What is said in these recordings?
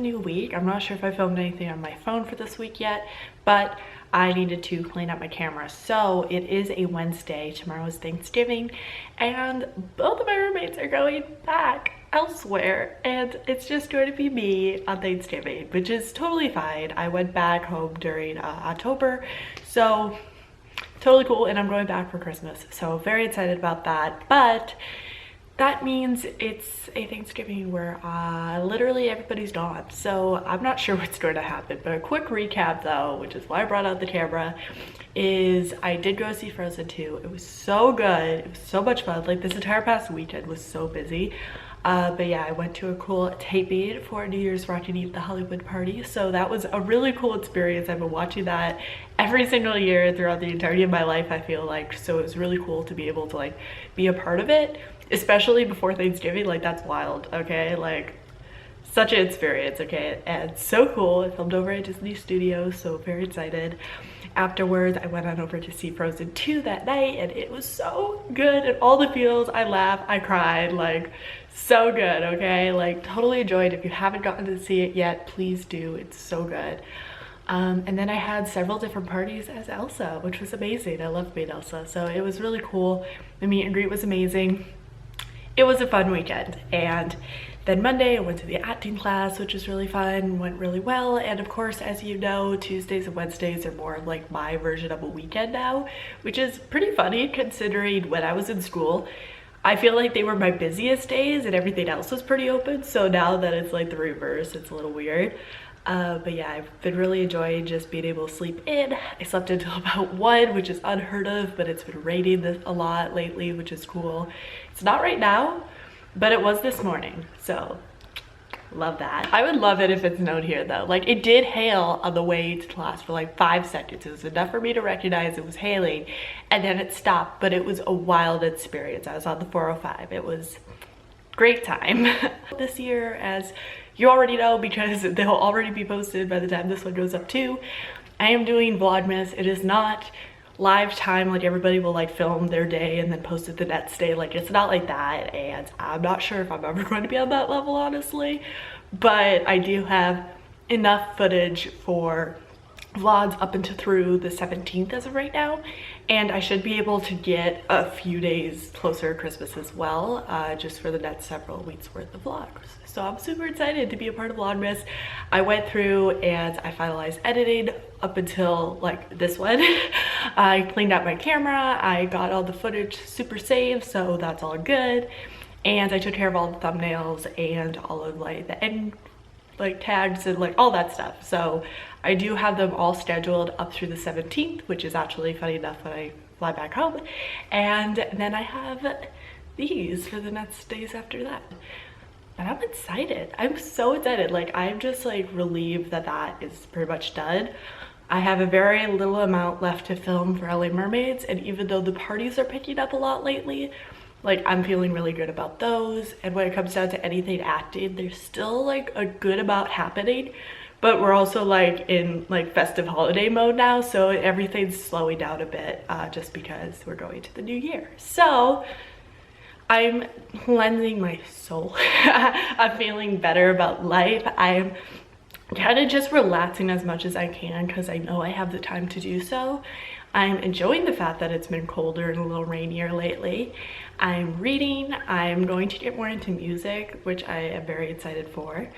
new week. I'm not sure if I filmed anything on my phone for this week yet, but I needed to clean up my camera. So it is a Wednesday, tomorrow is Thanksgiving, and both of my roommates are going back elsewhere, and it's just going to be me on Thanksgiving, which is totally fine. I went back home during October, so totally cool, and I'm going back for Christmas, so very excited about that. But that means it's a Thanksgiving where literally everybody's gone, so I'm not sure what's going to happen. But a quick recap though, which is why I brought out the camera, is I did go see Frozen 2. It was so good, it was so much fun. Like, this entire past weekend was so busy. But yeah, I went to a cool taping for New Year's Rockin' Eve, the Hollywood party, so that was a really cool experience. I've been watching that every single year throughout the entirety of my life, I feel like, so it was really cool to be able to like be a part of it, especially before Thanksgiving. Like, that's wild, okay? Like, such an experience, okay? And so cool. I filmed over at Disney Studios, so very excited. Afterwards, I went on over to see Frozen 2 that night, and it was so good, and all the feels. I laughed, I cried, like, so good, okay? Like, totally enjoyed. If you haven't gotten to see it yet, please do. It's so good. And then I had several different parties as Elsa, which was amazing. I love being Elsa, so it was really cool. The meet and greet was amazing. It was a fun weekend. And then Monday I went to the acting class, which was really fun, went really well. And of course, as you know, Tuesdays and Wednesdays are more like my version of a weekend now, which is pretty funny considering when I was in school, I feel like they were my busiest days and everything else was pretty open. So now that it's like the reverse, it's a little weird. But yeah, I've been really enjoying just being able to sleep in. I slept until about 1, which is unheard of, but it's been raining a lot lately, which is cool. It's not right now, but it was this morning, so love that. I would love it if it snowed here though. Like, it did hail on the way to class for like 5 seconds. It was enough for me to recognize it was hailing, and then it stopped, but it was a wild experience. I was on the 405. It was great time. This year, as you already know because they'll already be posted by the time this one goes up too, I am doing Vlogmas. It is not live time like everybody will like film their day and then post it the next day. Like, it's not like that, and I'm not sure if I'm ever going to be on that level, honestly, but I do have enough footage for vlogs up into through the 17th as of right now, and I should be able to get a few days closer to Christmas as well, just for the next several weeks worth of vlogs. So I'm super excited to be a part of Vlogmas. I went through and I finalized editing up until like this one. I cleaned out my camera, I got all the footage super saved, so that's all good, and I took care of all the thumbnails and all of like the end like tags and like all that stuff. So I do have them all scheduled up through the 17th, which is actually funny enough when I fly back home, and then I have these for the next days after that. And I'm excited. I'm so excited. Like, I'm just like relieved that that is pretty much done. I have a very little amount left to film for LA Mermaids, and even though the parties are picking up a lot lately, like, I'm feeling really good about those. And when it comes down to anything acting, there's still like a good amount happening, but we're also like in like festive holiday mode now, so everything's slowing down a bit, just because we're going to the new year. So I'm cleansing my soul. I'm feeling better about life. I'm kind of just relaxing as much as I can because I know I have the time to do so. I'm enjoying the fact that it's been colder and a little rainier lately. I'm reading. I'm going to get more into music, which I am very excited for.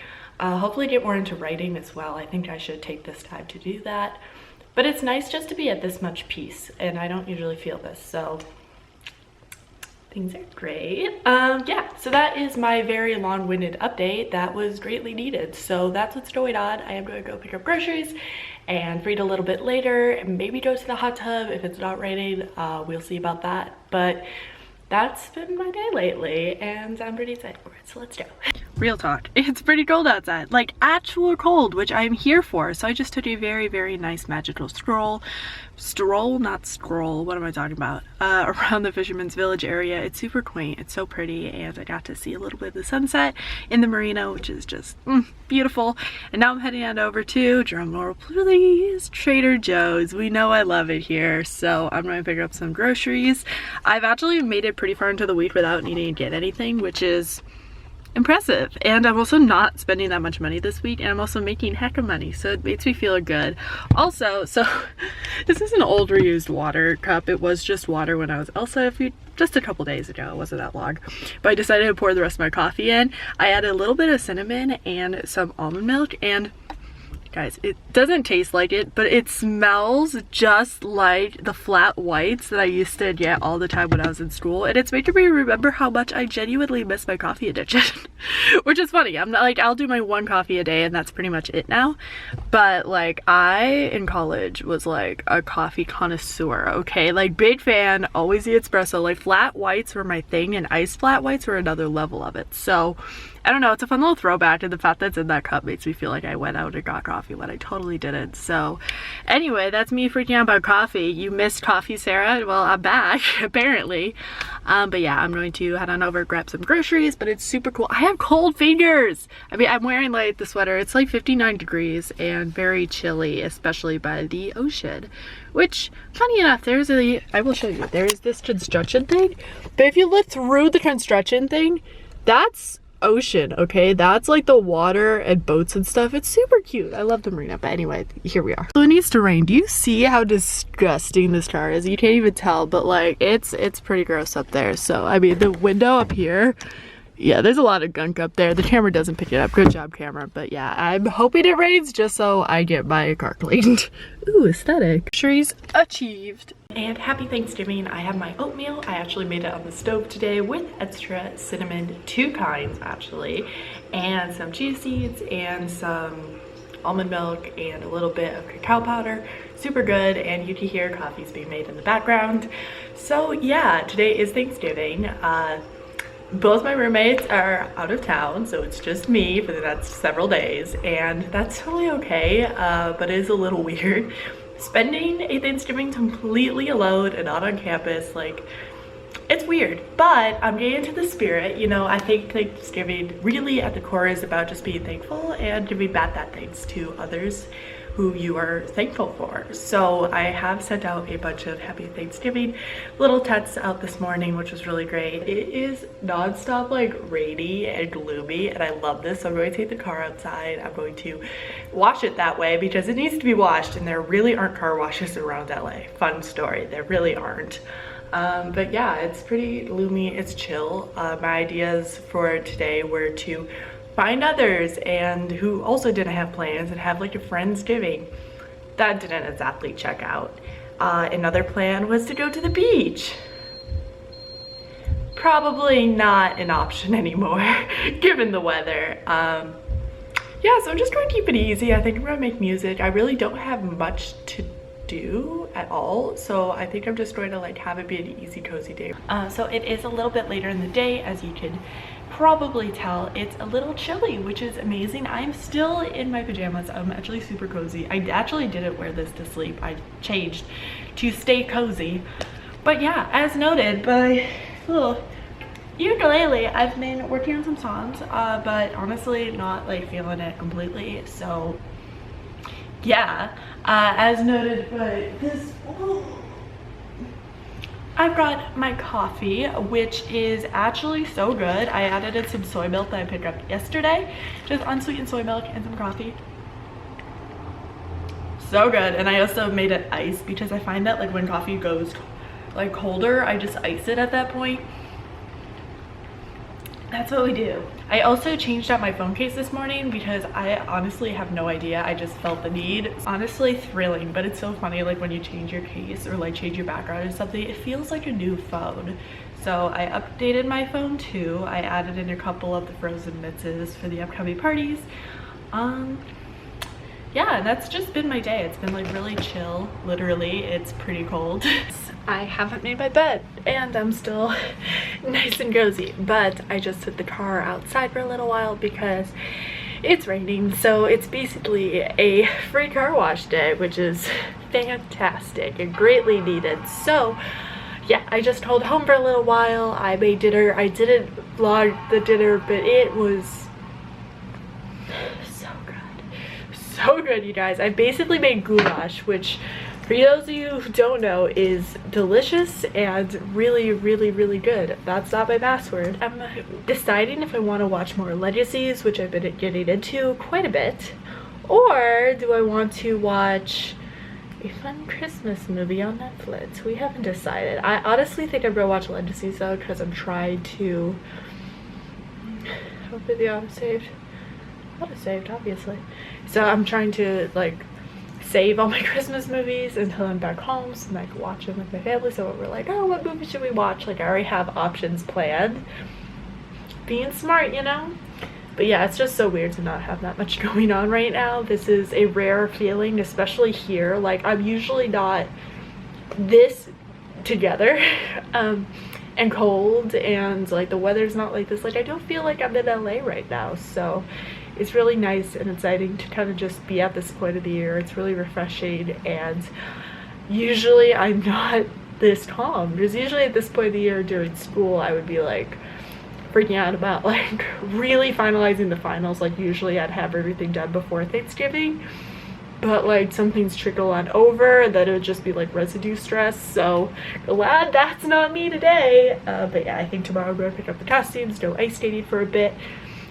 Hopefully get more into writing as well. I think I should take this time to do that. But it's nice just to be at this much peace, and I don't usually feel this, so things are great. Yeah, so that is my very long-winded update that was greatly needed. So that's what's going on. I am going to go pick up groceries and read a little bit later, and maybe go to the hot tub if it's not raining. We'll see about that, but that's been my day lately, and I'm pretty excited for it, so let's go. Real talk, it's pretty cold outside, like actual cold, which I'm here for. So I just took a very, very nice magical stroll, not scroll, what am I talking about, around the Fisherman's Village area. It's super quaint, it's so pretty, and I got to see a little bit of the sunset in the marina, which is just beautiful. And now I'm heading on over to, drumroll please, Trader Joe's. We know I love it here, so I'm going to pick up some groceries. I've actually made it pretty far into the week without needing to get anything, which is impressive. And I'm also not spending that much money this week, and I'm also making heck of money, so it makes me feel good. Also, so this is an old reused water cup. It was just water when I was Elsa just a couple days ago. It wasn't that long, but I decided to pour the rest of my coffee in. I added a little bit of cinnamon and some almond milk, and guys, it doesn't taste like it, but it smells just like the flat whites that I used to get all the time when I was in school, and it's making me remember how much I genuinely miss my coffee addiction. Which is funny. I'm not like, I'll do my one coffee a day and that's pretty much it now, but like I in college was like a coffee connoisseur, okay? Like big fan, always the espresso. Like flat whites were my thing, and iced flat whites were another level of it. So I don't know, it's a fun little throwback, and the fact that it's in that cup makes me feel like I went out and got coffee when I totally didn't. So anyway, that's me freaking out about coffee. You missed coffee, Sarah? Well, I'm back, apparently. But yeah, I'm going to head on over, grab some groceries, but it's super cool. I have cold fingers! I mean, I'm wearing like the sweater. It's like 59 degrees and very chilly, especially by the ocean. Which, funny enough, I will show you, there's this construction thing, but if you look through the construction thing, that's ocean, okay? That's like the water and boats and stuff. It's super cute. I love the marina. But anyway, here we are. So it needs to rain. Do you see how disgusting this car is? You can't even tell, but like it's pretty gross up there. So I mean, the window up here, yeah, there's a lot of gunk up there. The camera doesn't pick it up. Good job, camera. But yeah, I'm hoping it rains just so I get my car cleaned. Ooh, aesthetic. Trees achieved. And happy Thanksgiving. I have my oatmeal. I actually made it on the stove today with extra cinnamon, 2 kinds actually, and some chia seeds and some almond milk and a little bit of cacao powder. Super good, and you can hear coffee's being made in the background. So yeah, today is Thanksgiving. Both my roommates are out of town, so it's just me for the next several days, and that's totally okay, but it is a little weird. Spending a Thanksgiving completely alone and not on campus, like, it's weird, but I'm getting into the spirit. You know, I think Thanksgiving really at the core is about just being thankful and giving back that thanks to others who you are thankful for. So I have sent out a bunch of happy Thanksgiving little texts out this morning, which was really great. It is nonstop like rainy and gloomy, and I love this. So I'm going to take the car outside. I'm going to wash it that way because it needs to be washed, and there really aren't car washes around LA. Fun story, there really aren't. But yeah, it's pretty gloomy, it's chill. My ideas for today were to find others and who also didn't have plans and have like a Friendsgiving. That didn't exactly check out. Another plan was to go to the beach. Probably not an option anymore given the weather. Yeah, so I'm just going to keep it easy. I think I'm gonna make music. I really don't have much to do at all, so I think I'm just going to like have it be an easy cozy day. So it is a little bit later in the day, as you can probably tell. It's a little chilly, which is amazing. I'm still in my pajamas. I'm actually super cozy. I actually didn't wear this to sleep. I changed to stay cozy. But yeah, as noted by little ukulele, I've been working on some songs, but honestly not like feeling it completely. So yeah, as noted by this, I've got my coffee, which is actually so good. I added in some soy milk that I picked up yesterday. Just unsweetened soy milk and some coffee. So good. And I also made it iced because I find that like when coffee goes like colder, I just ice it at that point. That's what we do. I also changed out my phone case this morning because I honestly have no idea. I just felt the need. It's honestly thrilling, but it's so funny like when you change your case or like change your background or something, it feels like a new phone. So I updated my phone too. I added in a couple of the frozen mixes for the upcoming parties. Yeah, that's just been my day. It's been like really chill. Literally, it's pretty cold. I haven't made my bed and I'm still nice and cozy, but I just took the car outside for a little while because it's raining. So it's basically a free car wash day, which is fantastic and greatly needed. So yeah, I just held home for a little while. I made dinner. I didn't vlog the dinner, but it was so good, you guys. I basically made goulash, which for those of you who don't know, is delicious and really, really, really good. That's not my password. I'm deciding if I want to watch more Legacies, which I've been getting into quite a bit, or do I want to watch a fun Christmas movie on Netflix. We haven't decided. I honestly think I'm gonna watch Legacies though, because I'm trying to hopefully the auto-saved obviously. So I'm trying to like save all my Christmas movies until I'm back home so I can watch them with my family. So we're like, oh, what movie should we watch? Like I already have options planned. Being smart, you know? But yeah, it's just so weird to not have that much going on right now. This is a rare feeling, especially here. Like I'm usually not this together and cold, and like the weather's not like this. Like I don't feel like I'm in LA right now. So it's really nice and exciting to kind of just be at this point of the year. It's really refreshing, and usually I'm not this calm, because usually at this point of the year during school I would be like freaking out about like really finalizing the finals. Like usually I'd have everything done before Thanksgiving, but like some things trickle on over that it would just be like residue stress. So glad that's not me today. But yeah, I think tomorrow I'm gonna pick up the costumes, go ice skating for a bit.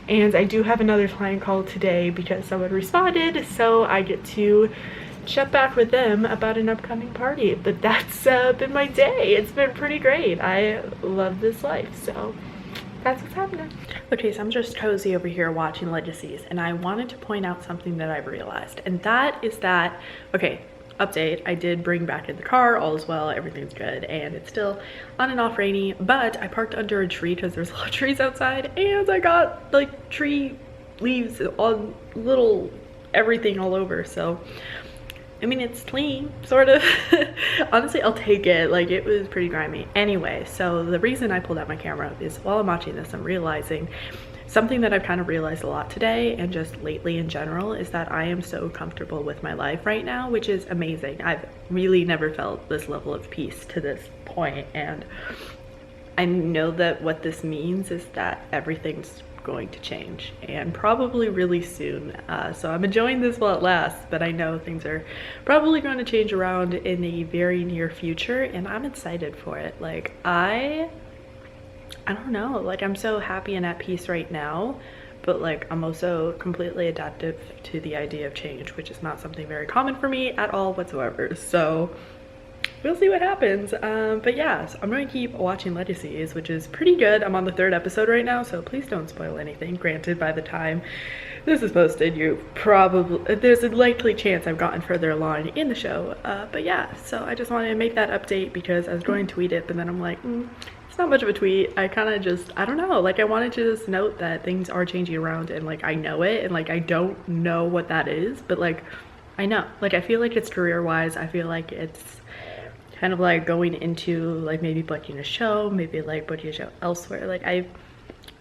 And I do have another client call today because someone responded, so I get to chat back with them about an upcoming party. But that's been my day. It's been pretty great. I love this life, so that's what's happening. Okay, so I'm just cozy over here watching Legacies, and I wanted to point out something that I've realized, and that is that, okay, update, I did bring back in the car, all is well, everything's good, and it's still on and off rainy, but I parked under a tree because there's a lot of trees outside, and I got like tree leaves on little everything all over. So I mean, it's clean, sort of. Honestly, I'll take it. Like, it was pretty grimy. Anyway, so the reason I pulled out my camera is while I'm watching this, I'm realizing something that I've kind of realized a lot today and just lately in general is that I am so comfortable with my life right now, which is amazing. I've really never felt this level of peace to this point, and I know that what this means is that everything's going to change, and probably really soon. So I'm enjoying this while it lasts, but I know things are probably going to change around in the very near future, and I'm excited for it. Like, I don't know, like, I'm so happy and at peace right now, but like I'm also completely adaptive to the idea of change, which is not something very common for me at all whatsoever. So we'll see what happens. But yeah, so I'm going to keep watching Legacies, which is pretty good. I'm on the 3rd episode right now, so please don't spoil anything. Granted, by the time this is posted, there's a likely chance I've gotten further along in the show. But yeah, so I just wanted to make that update because I was going to tweet it, but then I'm like, it's not much of a tweet. I kind of just, I don't know, like I wanted to just note that things are changing around, and like I know it, and like I don't know what that is, but like I know. Like I feel like it's career-wise, I feel like it's kind of like going into like maybe booking a show, maybe like booking a show elsewhere. Like I've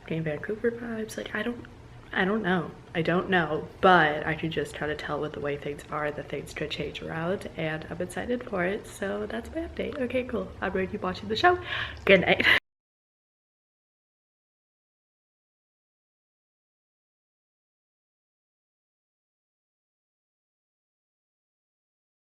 getting Vancouver vibes. Like I don't know, but I can just kind of tell with the way things are that things could change around, and I'm excited for it. So that's my update. Okay, cool. I'm going to keep watching the show. Good night.